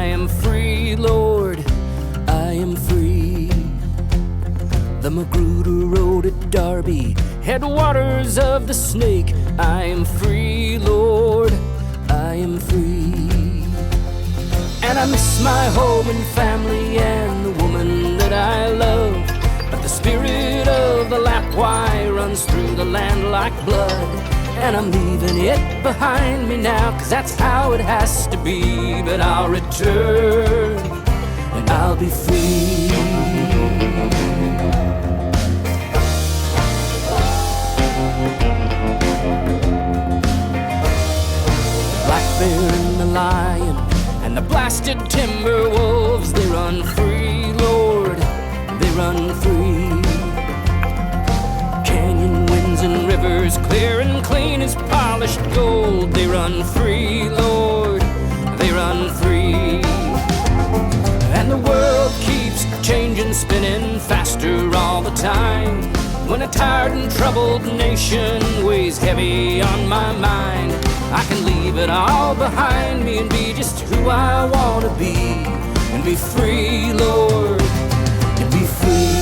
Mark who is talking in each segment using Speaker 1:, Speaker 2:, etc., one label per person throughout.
Speaker 1: am free, Lord, I am free. The Magruder Road at Derby, headwaters of the Snake. I am free, Lord, I am free. And I miss my home and family and the woman that I love. But the spirit of the Lapwai runs through the land like blood. And I'm leaving it behind me now, 'cause that's how it has to be. But I'll return and I'll be free. Black bear and the lion and the blasted timber wolves, they run free, Lord, they run free. Canyon winds and rivers, clear and clean as polished gold, they run free, Lord, they run free. And the world keeps changing, spinning faster all the time. When a tired and troubled nation weighs heavy on my mind, I can leave it all behind me and be just who I want to be. And be free, Lord, and be free.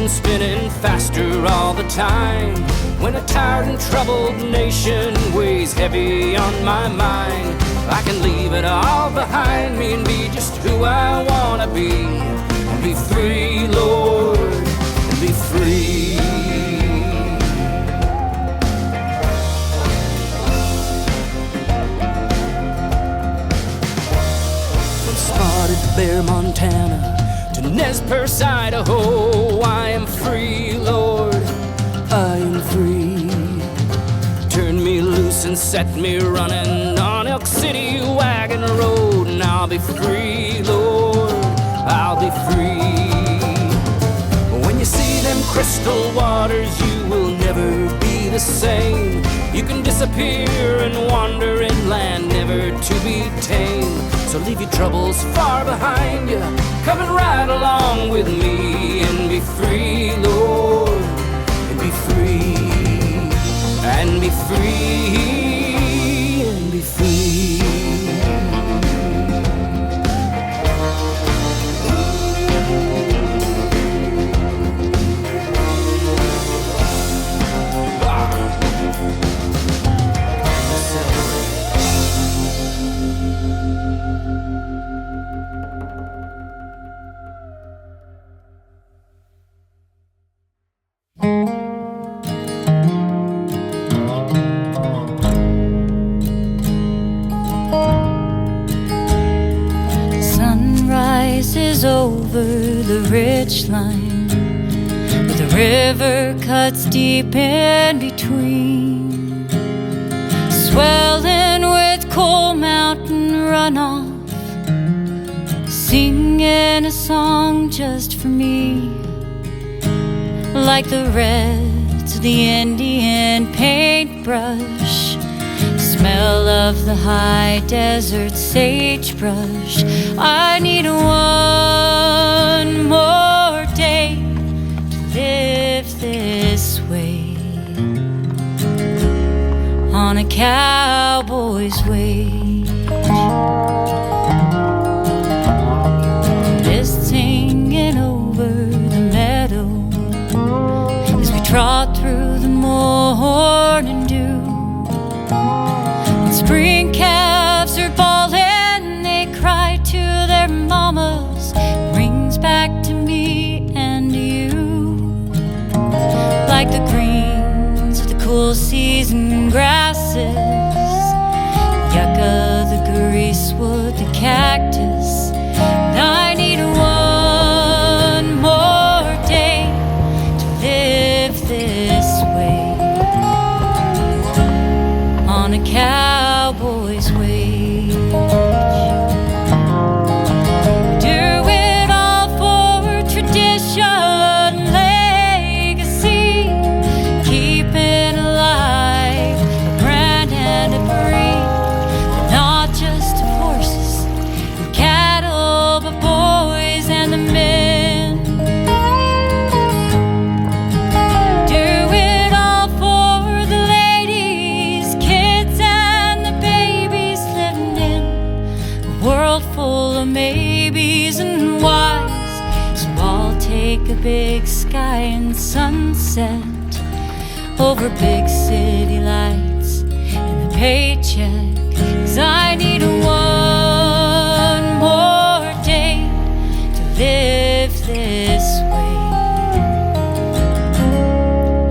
Speaker 1: Spinning faster all the time. When a tired and troubled nation weighs heavy on my mind, I can leave it all behind me and be just who I want to be. And be free, Lord, and be free. From Spotted Bear, Montana to Nez Perce, Idaho, I am free, Lord, I am free. Turn me loose and set me running on Elk City Wagon Road, and I'll be free, Lord, I'll be free. When you see them crystal waters, you will never be the same. You can disappear and wander inland, never to be tamed. So leave your troubles far behind you, coming right along with me, and be free, Lord, and be free, and be free, and be free.
Speaker 2: Over the ridge line, where the river cuts deep in between, swelling with Coal Mountain runoff, singing a song just for me, like the reds of the Indian paintbrush, smell of the high desert sagebrush. I need one more day to live this way, on a cowboy's wage. Just singing over the meadow as we trot through the morning dew. Spring calves are bawling, they cry to their mamas. It rings back to me and to you, like the greens of the cool season grasses, yucca, the greasewood, the cactus. And I need one more day to live this way, on a cowboy's wage. Do like a big sky and sunset over big city lights and the paycheck. 'Cause I need one more day to live this way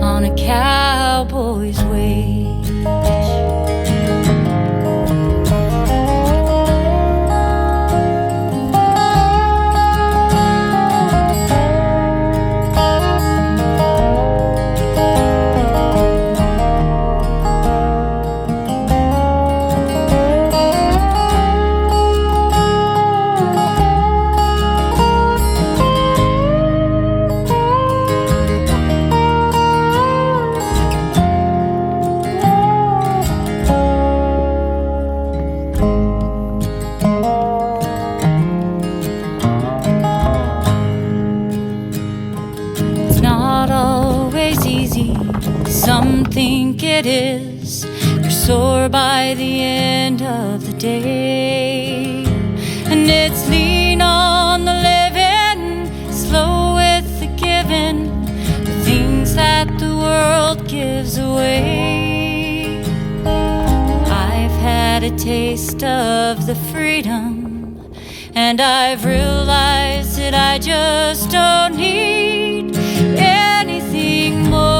Speaker 2: on a cowboy's wage. Some think it is. You're sore by the end of the day, and it's lean on the living, slow with the giving, the things that the world gives away. I've had a taste of the freedom, and I've realized that I just don't need anything more.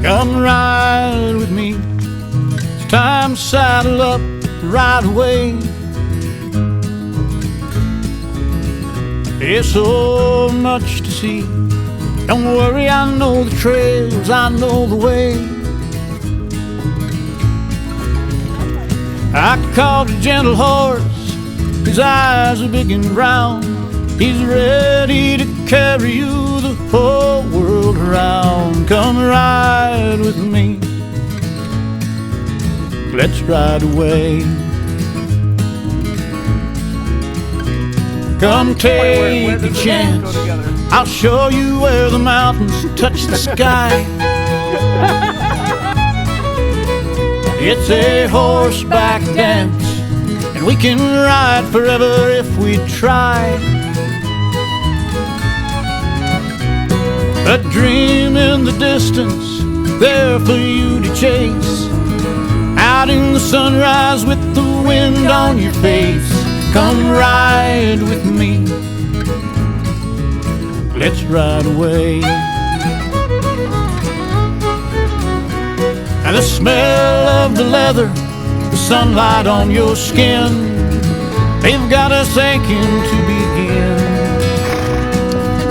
Speaker 3: Come ride with me, it's time to saddle up right away. There's so much to see. Don't worry, I know the trails, I know the way. I caught a gentle horse, his eyes are big and brown. He's ready to carry you the whole world around. Come ride with me, let's ride away. Come take a chance, I'll show you where the mountains touch the sky. It's a horseback dance, and we can ride forever if we try. A dream in the distance, there for you to chase. Out in the sunrise with the wind on your face. Come ride with me, let's ride away. And the smell of the leather, the sunlight on your skin, they've got us aching to begin.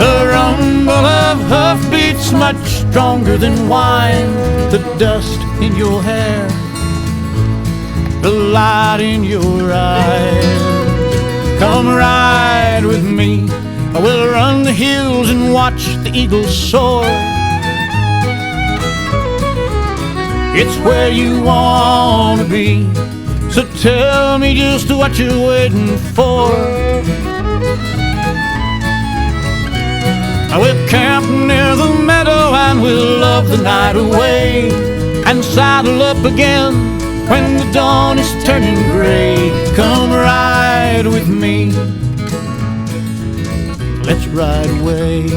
Speaker 3: The rumble of hoofbeats much stronger than wine. The dust in your hair, the light in your eyes. Come ride with me, we'll run the hills and watch the eagles soar. It's where you want to be, so tell me just what you're waiting for. We'll camp near the meadow and we'll love the night away, and saddle up again when the dawn is turning gray. Come ride with me, let's ride away.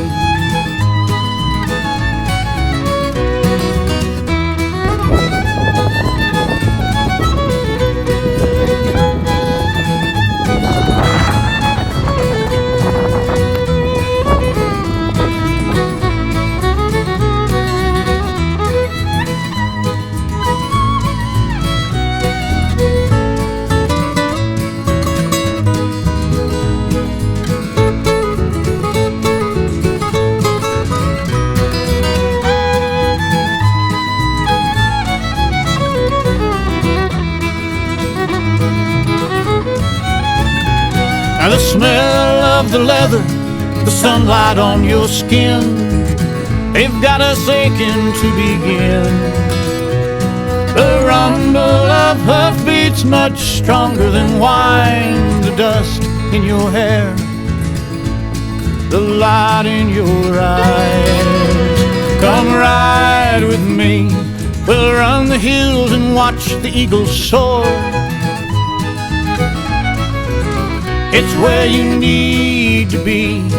Speaker 3: The smell of the leather, the the sunlight on your skin. They've got us aching to begin. The rumble of hoofbeats much stronger than wine. The dust in your hair, the light in your eyes. Come ride with me, we'll run the hills and watch the eagles soar. It's where you need to be,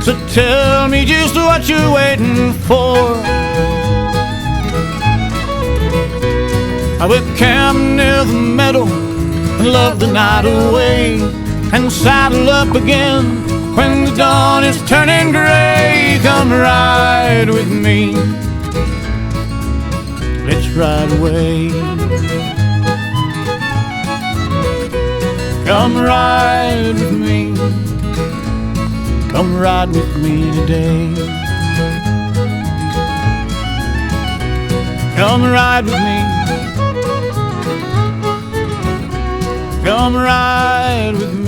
Speaker 3: so tell me just what you're waiting for. I will camp near the meadow and love the night away, and saddle up again when the dawn is turning gray. Come ride with me, let's ride away. Come ride with me, come ride with me today. Come ride with me, come ride with me.